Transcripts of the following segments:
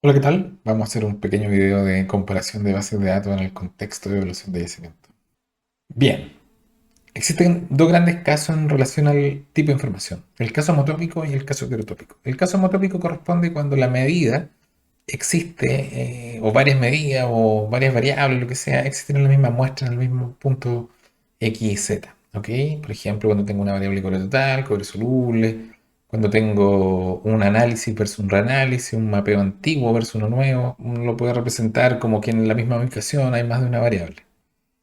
Hola, ¿qué tal? Vamos a hacer un pequeño video de comparación de bases de datos en el contexto de evaluación de yacimiento. Bien, existen dos grandes casos en relación al tipo de información, el caso homotópico y el caso heterotópico. El caso homotópico corresponde cuando la medida existe, o varias medidas, o varias variables, lo que sea, existen en la misma muestra, en el mismo punto X y Z. ¿Ok? Por ejemplo, cuando tengo una variable cobre total, cobre soluble, cuando tengo un análisis versus un reanálisis, un mapeo antiguo versus uno nuevo, uno lo puede representar como que en la misma ubicación hay más de una variable.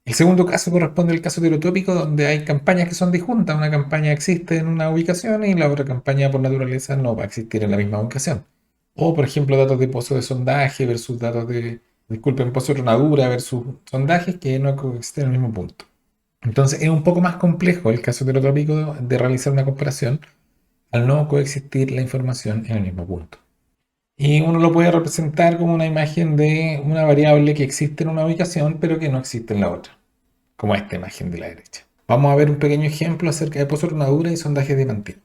El segundo caso corresponde al caso heterotópico, donde hay campañas que son disjuntas. Una campaña existe en una ubicación y la otra campaña por naturaleza no va a existir en la misma ubicación. O, por ejemplo, datos de pozo de sondaje versus datos de, disculpen, pozo de tronadura versus sondajes que no coexisten en el mismo punto. Entonces es un poco más complejo el caso heterotópico de realizar una comparación al no coexistir la información en el mismo punto. Y uno lo puede representar como una imagen de una variable que existe en una ubicación pero que no existe en la otra, como esta imagen de la derecha. Vamos a ver un pequeño ejemplo acerca de pozo de tronadura y sondaje de mantel.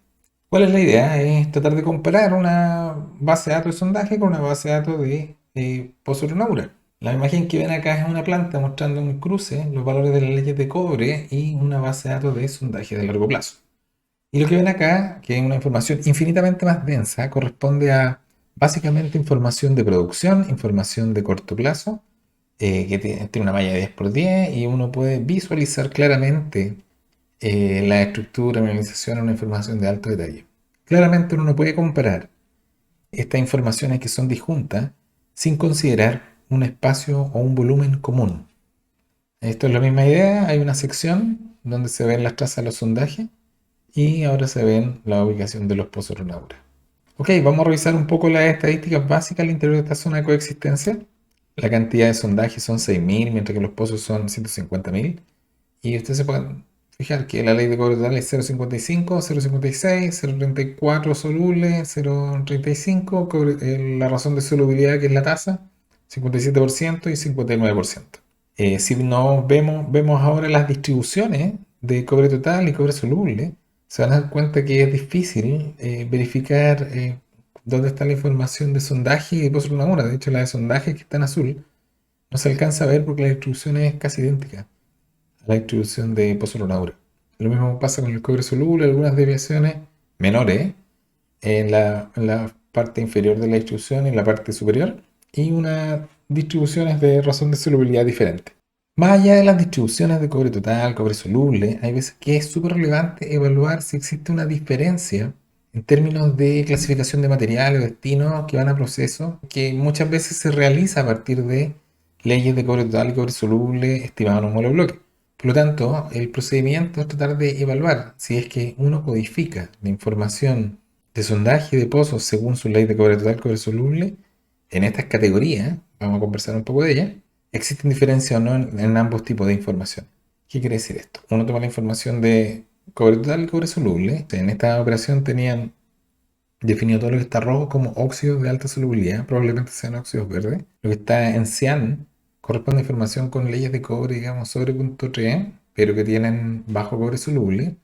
¿Cuál es la idea? Es tratar de comparar una base de datos de sondaje con una base de datos de pozo de tronadura. La imagen que ven acá es una planta mostrando un cruce, los valores de las leyes de cobre y una base de datos de sondaje de largo plazo. Y lo que ven acá, que es una información infinitamente más densa, corresponde a básicamente información de producción, información de corto plazo, que tiene una malla de 10 por 10 y uno puede visualizar claramente la estructura, mineralización, una información de alto detalle. Claramente uno no puede comparar estas informaciones que son disjuntas sin considerar un espacio o un volumen común. Esto es la misma idea, hay una sección donde se ven las trazas de los sondajes y ahora se ven la ubicación de los pozos de Ronaura. Ok, vamos a revisar un poco las estadísticas básicas al interior de esta zona de coexistencia. La cantidad de sondajes son 6.000, mientras que los pozos son 150.000. Y ustedes se pueden fijar que la ley de cobre total es 0,55, 0,56, 0,34 soluble, 0,35, la razón de solubilidad que es la tasa, 57% y 59%. Si no vemos ahora las distribuciones de cobre total y cobre soluble, se van a dar cuenta que es difícil verificar dónde está la información de sondaje y de pozo Luna. De hecho, la de sondaje que está en azul no se alcanza a ver porque la distribución es casi idéntica a la distribución de pozo Luna. Lo mismo pasa con el cobre soluble, algunas desviaciones menores en la parte inferior de la distribución y en la parte superior, y unas distribuciones de razón de solubilidad diferente. Más allá de las distribuciones de cobre total, cobre soluble, hay veces que es súper relevante evaluar si existe una diferencia en términos de clasificación de materiales o destinos que van a procesos, que muchas veces se realiza a partir de leyes de cobre total y cobre soluble estimadas en un módulo bloque. Por lo tanto, el procedimiento es tratar de evaluar si es que uno codifica la información de sondaje de pozos según su ley de cobre total, cobre soluble, en estas categorías, vamos a conversar un poco de ellas, existen diferencias o no en ambos tipos de información. ¿Qué quiere decir esto? Uno toma la información de cobre total y cobre soluble. En esta operación tenían definido todo lo que está rojo como óxidos de alta solubilidad, probablemente sean óxidos verdes. Lo que está en cian corresponde a información con leyes de cobre, digamos, sobre punto 3, pero que tienen bajo cobre soluble,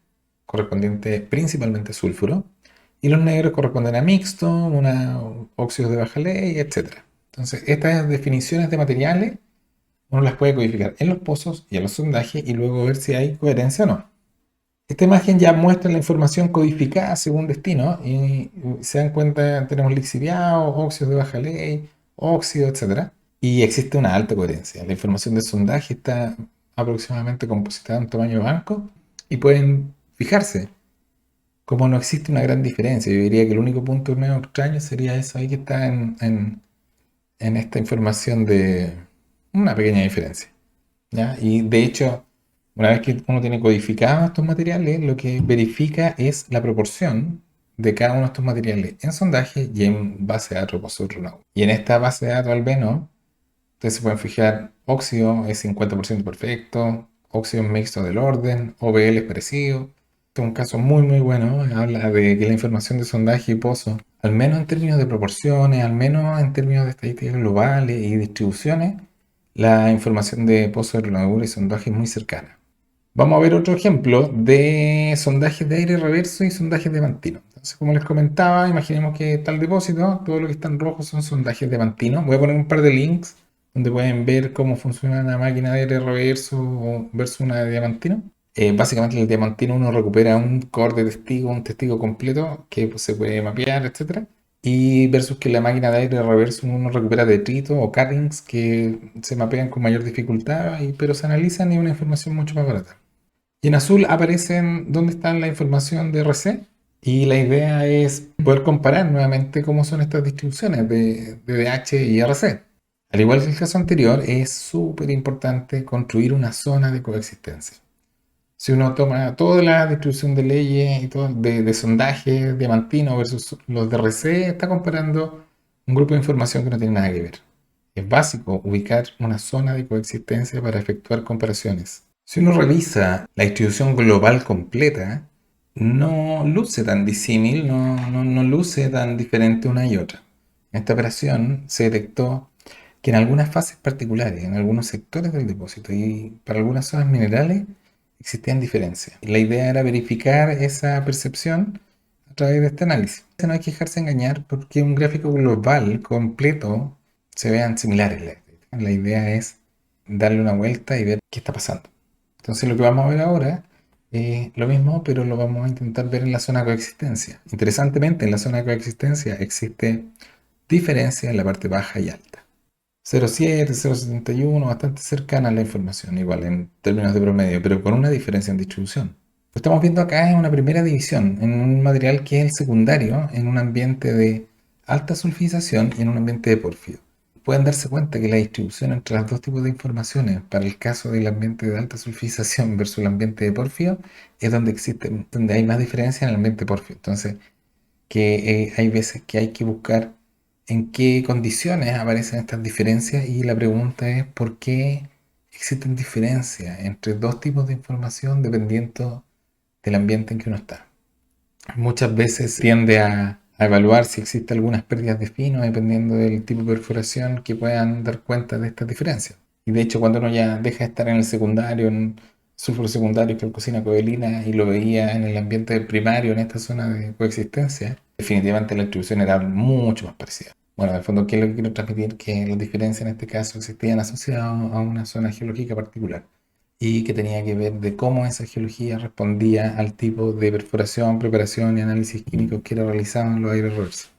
correspondiente principalmente a sulfuro. Y los negros corresponden a mixto, óxidos de baja ley, etc. Entonces, estas definiciones de materiales uno las puede codificar en los pozos y en los sondajes y luego ver si hay coherencia o no. Esta imagen ya muestra la información codificada según destino y se dan cuenta, tenemos lixiviados, óxidos de baja ley, óxidos, etcétera. Y existe una alta coherencia. La información del sondaje está aproximadamente compositada en tamaño banco y pueden fijarse como no existe una gran diferencia. Yo diría que el único punto medio extraño sería eso ahí que está en esta información de una pequeña diferencia. ¿Ya? Y de hecho, una vez que uno tiene codificados estos materiales, lo que verifica es la proporción de cada uno de estos materiales en sondaje y en base de datos Pozo-Runau. Y en esta base de datos Albeno, ustedes se pueden fijar, óxido es 50% perfecto, óxido mixto del orden, OBL es parecido. Este es un caso muy muy bueno, habla de que la información de sondaje y pozo, al menos en términos de proporciones, al menos en términos de estadísticas globales y distribuciones, la información de pozo de Runau y sondaje es muy cercana. Vamos a ver otro ejemplo de sondajes de aire reverso y sondajes de mantino. Entonces, como les comentaba, imaginemos que está el depósito, todo lo que está en rojo son sondajes de mantino. Voy a poner un par de links donde pueden ver cómo funciona una máquina de aire reverso versus una de diamantino. Básicamente el diamantino uno recupera un core de testigo, un testigo completo que pues, se puede mapear, etcétera. Y versus que la máquina de aire reverso uno recupera detritos o cuttings que se mapean con mayor dificultad, pero se analizan y es una información mucho más barata. Y en azul aparecen dónde está la información de RC. Y la idea es poder comparar nuevamente cómo son estas distribuciones de DH y RC. Al igual que el caso anterior, es súper importante construir una zona de coexistencia. Si uno toma toda la distribución de leyes y todo de sondaje diamantino versus los de RC, está comparando un grupo de información que no tiene nada que ver. Es básico ubicar una zona de coexistencia para efectuar comparaciones. Si uno revisa la distribución global completa, no luce tan disímil, no luce tan diferente una y otra. En esta operación se detectó que en algunas fases particulares, en algunos sectores del depósito y para algunas zonas minerales, existían diferencias. Y la idea era verificar esa percepción a través de este análisis. No hay que dejarse engañar porque un gráfico global completo se vean similares. La idea es darle una vuelta y ver qué está pasando. Entonces lo que vamos a ver ahora es lo mismo, pero lo vamos a intentar ver en la zona de coexistencia. Interesantemente, en la zona de coexistencia existe diferencia en la parte baja y alta. 0,7, 0,71, bastante cercana a la información, igual en términos de promedio, pero con una diferencia en distribución. Lo que estamos viendo acá es una primera división en un material que es el secundario, en un ambiente de alta sulfización y en un ambiente de pórfido. Pueden darse cuenta que la distribución entre los dos tipos de informaciones, para el caso del ambiente de alta sulfización versus el ambiente de pórfido, es donde existe, donde hay más diferencia en el ambiente de pórfido. Entonces, que hay veces que hay que buscar en qué condiciones aparecen estas diferencias y la pregunta es por qué existen diferencias entre dos tipos de información dependiendo del ambiente en que uno está. Muchas veces tiende a evaluar si existe algunas pérdidas de fino dependiendo del tipo de perforación que puedan dar cuenta de estas diferencias. Y de hecho cuando uno ya deja de estar en el secundario, en sulfuro secundario, calcosina cobalina y lo veía en el ambiente primario, en esta zona de coexistencia, definitivamente la distribución era mucho más parecida. Bueno, en el fondo, ¿qué es lo que quiero transmitir? Que las diferencias en este caso existían asociadas a una zona geológica particular y que tenía que ver de cómo esa geología respondía al tipo de perforación, preparación y análisis químicos que era realizado en los aires reversos.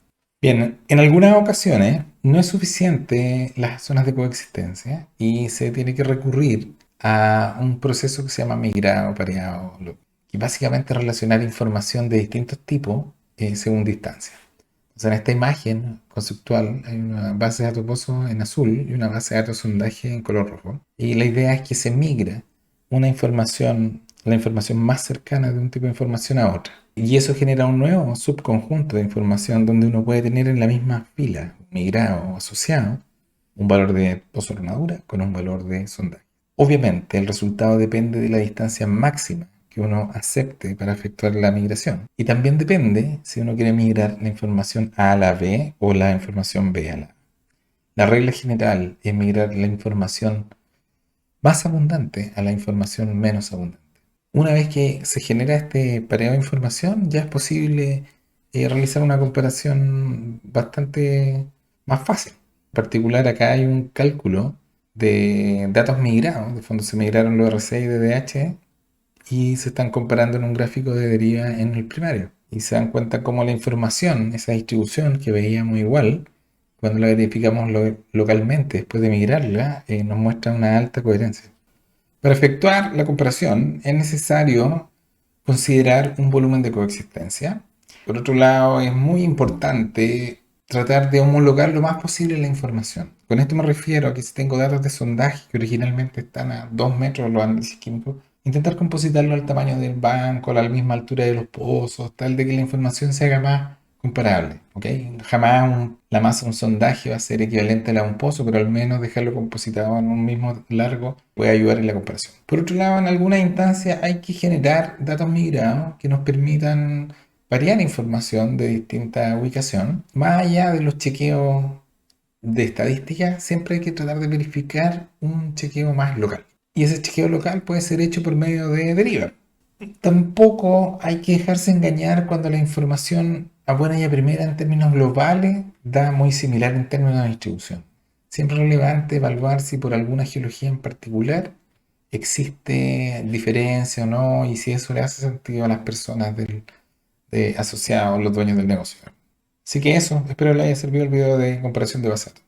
Bien, en algunas ocasiones no es suficiente las zonas de coexistencia y se tiene que recurrir a un proceso que se llama migrado, pareado, y básicamente relacionar información de distintos tipos según distancia. O sea, en esta imagen conceptual hay una base de datos pozo en azul y una base de datos sondaje en color rojo. Y la idea es que se migra una información, la información más cercana de un tipo de información a otra. Y eso genera un nuevo subconjunto de información donde uno puede tener en la misma fila, migrado o asociado, un valor de pozo hornadura con un valor de sondaje. Obviamente, el resultado depende de la distancia máxima que uno acepte para efectuar la migración. Y también depende si uno quiere migrar la información A a la B o la información B a la A. La regla general es migrar la información más abundante a la información menos abundante. Una vez que se genera este pareo de información, ya es posible realizar una comparación bastante más fácil. En particular, acá hay un cálculo de datos migrados. De fondo se migraron los RC y DDH y se están comparando en un gráfico de deriva en el primario. Y se dan cuenta cómo la información, esa distribución que veíamos igual, cuando la verificamos localmente después de migrarla, nos muestra una alta coherencia. Para efectuar la comparación es necesario considerar un volumen de coexistencia. Por otro lado, es muy importante tratar de homologar lo más posible la información. Con esto me refiero a que si tengo datos de sondaje que originalmente están a 2 metros los análisis químicos, intentar compositarlo al tamaño del banco, a la misma altura de los pozos, tal de que la información se haga más comparable. ¿Ok? Jamás la masa de un sondaje va a ser equivalente a la de un pozo, pero al menos dejarlo compositado en un mismo largo puede ayudar en la comparación. Por otro lado, en algunas instancias hay que generar datos migrados que nos permitan variar información de distinta ubicación. Más allá de los chequeos de estadística, siempre hay que tratar de verificar un chequeo más local. y ese chequeo local puede ser hecho por medio de deriva. Tampoco hay que dejarse engañar cuando la información a buena y a primera en términos globales da muy similar en términos de distribución. Siempre es relevante evaluar si por alguna geología en particular existe diferencia o no y si eso le hace sentido a las personas asociadas o los dueños del negocio. Así que eso, espero les haya servido el video de comparación de base de datos.